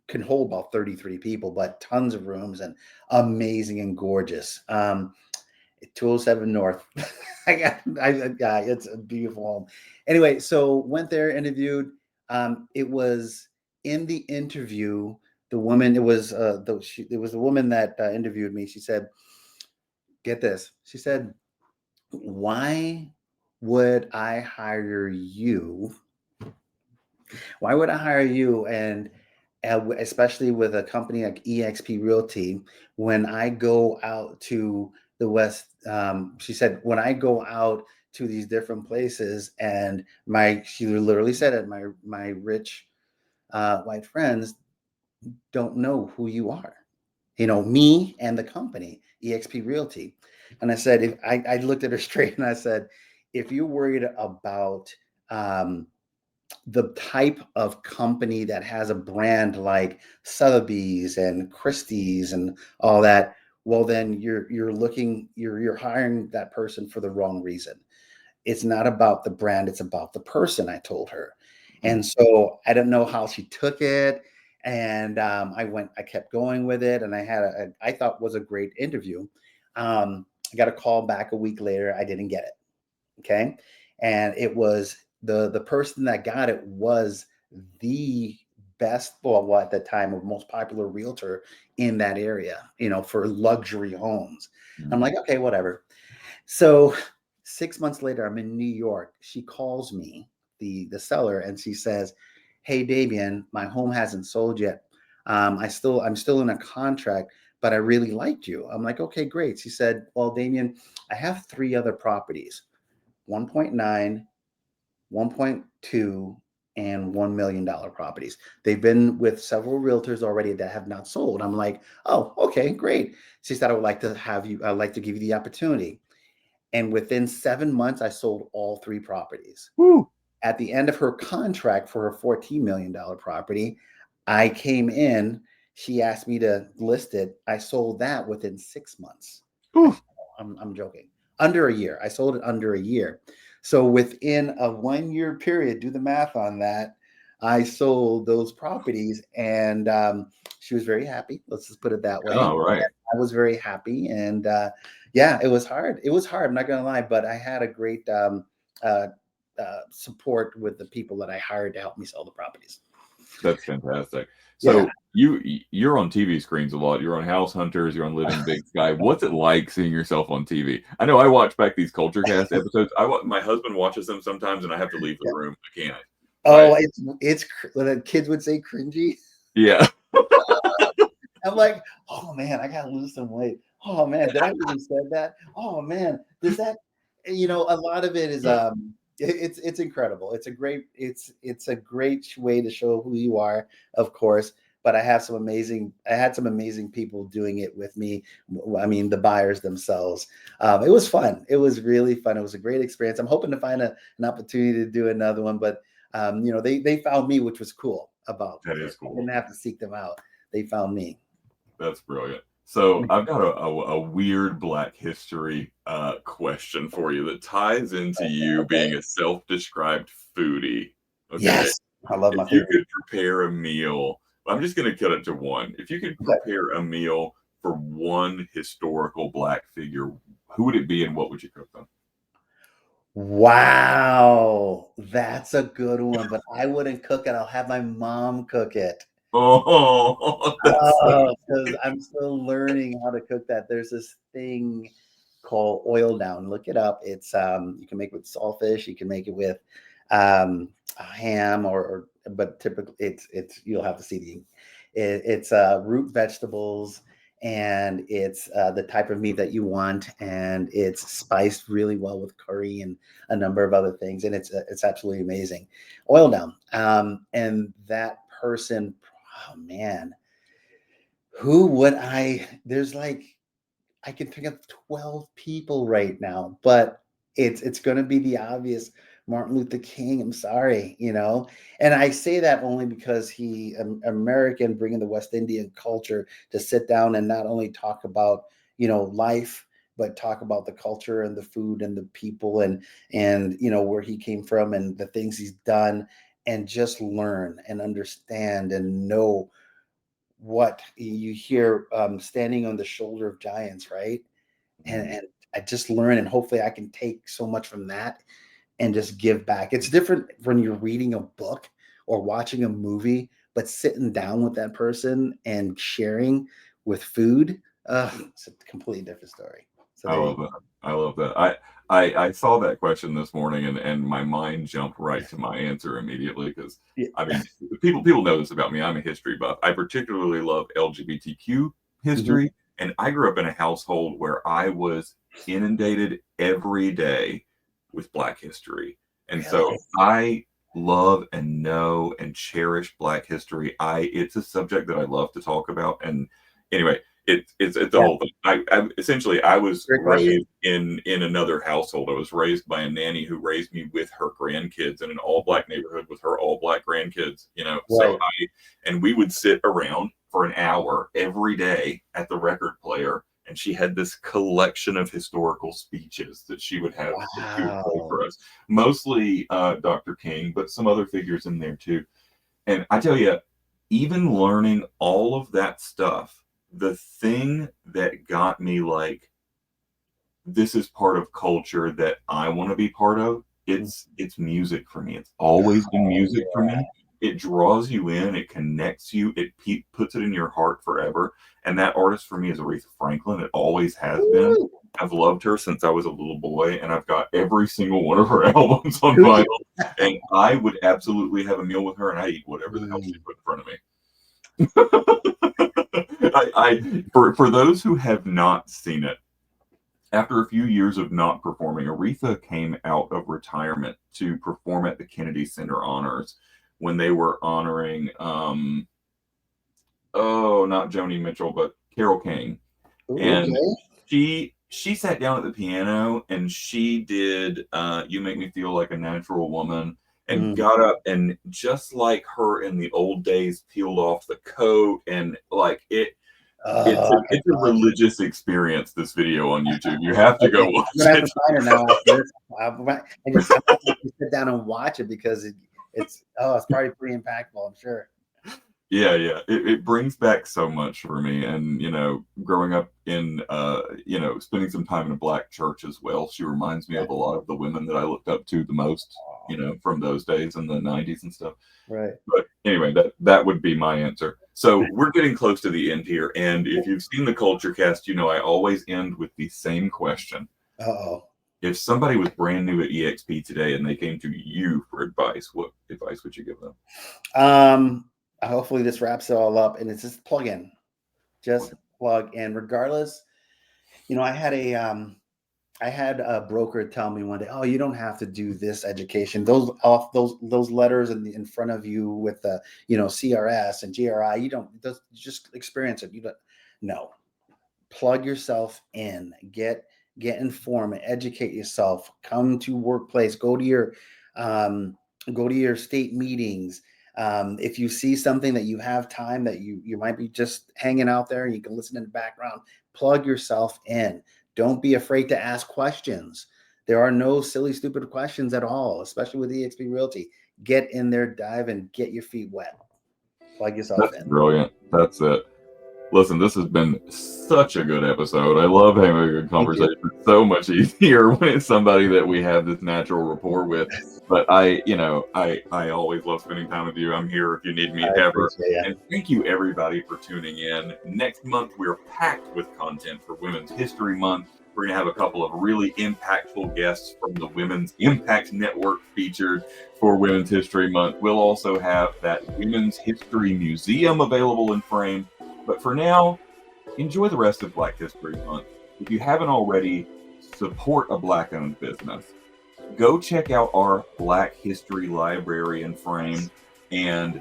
can hold about 33 people, but tons of rooms and amazing and gorgeous. 207 North. It's a beautiful home. Anyway, so went there, interviewed. It was in the interview, the woman, it was the woman that interviewed me. She said, get this. She said, why would I hire you? Why would I hire you? And especially with a company like EXP Realty, when I go out to the West, she said, when I go out to these different places, and she literally said it, my rich white friends don't know who you are, me and the company, EXP Realty. And I said, if I looked at her straight and I said, if you're worried about the type of company that has a brand like Sotheby's and Christie's and all that, well, then you're hiring that person for the wrong reason. It's not about the brand, it's about the person, I told her. And so I don't know how she took it. And I kept going with it. And I had I thought was a great interview. I got a call back a week later. I didn't get it. Okay. And it was the person that got it was the best, well, at the time, of most popular realtor in that area, for luxury homes. I'm like, okay, whatever. So 6 months later, I'm in New York. She calls me, the seller, and she says, "Hey, Damian, my home hasn't sold yet. I'm still in a contract, but I really liked you." I'm like, "Okay, great." She said, "Well, Damian, I have three other properties, 1.9, 1.2, and $1 million properties. They've been with several realtors already that have not sold." I'm like, "Oh, okay, great." She said, I'd like to give you the opportunity." And within 7 months, I sold all three properties. Woo. At the end of her contract for her $14 million property, I came in. She asked me to list it. I sold that within 6 months. I'm joking. Under a year. I sold it under a year. So within a 1 year period, do the math on that, I sold those properties, and she was very happy. Let's just put it that way. Oh, right. I was very happy, and yeah, it was hard. It was hard. I'm not gonna lie, but I had a great support with the people that I hired to help me sell the properties. That's fantastic. Yeah. So you're on TV screens a lot. You're on House Hunters. You're on Living Big Sky. What's it like seeing yourself on TV? I know I watch back these CultureCast episodes. My husband watches them sometimes, and I have to leave the room. I can't. Oh, it's what the kids would say, cringy. Yeah. I'm like, oh man, I gotta lose some weight. Oh man, did I really said that? Oh man, does that? A lot of it is it's incredible. It's a great way to show who you are, of course. But I had some amazing people doing it with me. I mean, the buyers themselves. It was fun. It was really fun. It was a great experience. I'm hoping to find an opportunity to do another one, but they found me, which was cool about That it. is cool. I didn't have to seek them out. They found me. That's brilliant. So I've got a weird Black history question for you that ties into you being a self-described foodie. Okay. Yes, I love my If you food. could prepare a meal, I'm just going to cut it to one. If you could prepare a meal for one historical Black figure, who would it be and what would you cook them? Wow, that's a good one, but I wouldn't cook it. I'll have my mom cook it. Oh, Because I'm still learning how to cook that. There's this thing called oil down. Look it up. It's you can make it with saltfish. You can make it with a ham, but typically it's you'll have to see it's root vegetables, and it's the type of meat that you want, and it's spiced really well with curry and a number of other things, and it's absolutely amazing. Oil down, and that person, oh man, who would there's like, I can think of 12 people right now, but it's going to be the obvious Martin Luther King. I'm sorry, and I say that only because he American, bringing the West Indian culture to sit down and not only talk about life, but talk about the culture and the food and the people and where he came from and the things he's done, and just learn and understand and know what you hear, standing on the shoulder of giants, right? And I just learn, and hopefully I can take so much from that and just give back. It's different when you're reading a book or watching a movie, but sitting down with that person and sharing with food, it's a completely different story. So I love that. I love that. I saw that question this morning, and my mind jumped right to my answer immediately because I mean, people know this about me. I'm a history buff. I particularly love LGBTQ history, and I grew up in a household where I was inundated every day with Black history, and so I love and know and cherish Black history. It's a subject that I love to talk about, and anyway, It's the whole thing. I was Great question. raised in another household. I was raised by a nanny who raised me with her grandkids in an all black neighborhood with her all black grandkids. So Right. and we would sit around for an hour every day at the record player, and she had this collection of historical speeches that she would have that she would play Wow. for us. Mostly Dr. King, but some other figures in there too. And I tell you, even learning all of that stuff, the thing that got me like, this is part of culture that I want to be part of, it's music for me. It's always been music for me. It draws you in, it connects you, it puts it in your heart forever. And that artist for me is Aretha Franklin. It always has been. Woo! I've loved her since I was a little boy, and I've got every single one of her albums on vinyl. And I would absolutely have a meal with her, and I'd eat whatever the hell she put in front of me. For those who have not seen it, after a few years of not performing, Aretha came out of retirement to perform at the Kennedy Center Honors when they were honoring, not Joni Mitchell, but Carole King. And she sat down at the piano and she did You Make Me Feel Like a Natural Woman, and got up and, just like her in the old days, peeled off the coat, and like it's a religious experience, this video on YouTube. You have to go watch it. I'm gonna have to find her now after this. I'm gonna have to sit down and watch it because it's probably pretty impactful, I'm sure. Yeah. It brings back so much for me. And, growing up in, spending some time in a black church as well, she reminds me of a lot of the women that I looked up to the most, from those days in the 90s and stuff. Right. But anyway, that would be my answer. So we're getting close to the end here. And if you've seen the CultureCast, I always end with the same question. Uh-oh. If somebody was brand new at EXP today and they came to you for advice, what advice would you give them? Hopefully this wraps it all up, and it's just plug in. Just plug in. Regardless, I had a broker tell me one day, "Oh, you don't have to do this education. Those letters in front of you with the CRS and GRI. You don't just experience it. You don't. No, plug yourself in. Get informed. Educate yourself. Come to workplace. Go to your state meetings. If you see something that you have time that you might be just hanging out there and you can listen in the background, plug yourself in. Don't be afraid to ask questions. There are no silly, stupid questions at all, especially with eXp Realty. Get in there, dive, and get your feet wet. Plug yourself in. Brilliant. That's it. Listen, this has been such a good episode. I love having a good conversation. It's so much easier when it's somebody that we have this natural rapport with. But I always love spending time with you. I'm here if you need me ever. And thank you, everybody, for tuning in. Next month, we're packed with content for Women's History Month. We're going to have a couple of really impactful guests from the Women's Impact Network featured for Women's History Month. We'll also have that Women's History Museum available in frame. But for now, enjoy the rest of Black History Month. If you haven't already, support a Black-owned business. Go check out our Black History Library in frame and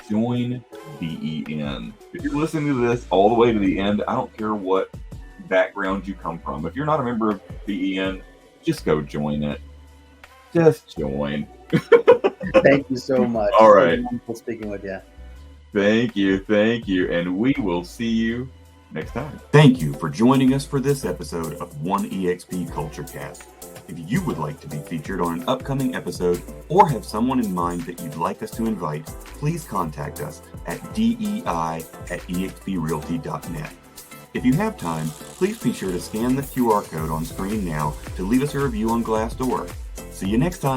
join BEN. If you're listening to this all the way to the end, I don't care what background you come from. If you're not a member of BEN, just go join it. Just join. Thank you so much. All right. Wonderful speaking with you. Thank you. And we will see you next time. Thank you for joining us for this episode of OneEXP CultureCast. If you would like to be featured on an upcoming episode or have someone in mind that you'd like us to invite, please contact us at dei@exprealty.net. If you have time, please be sure to scan the QR code on screen now to leave us a review on Glassdoor. See you next time.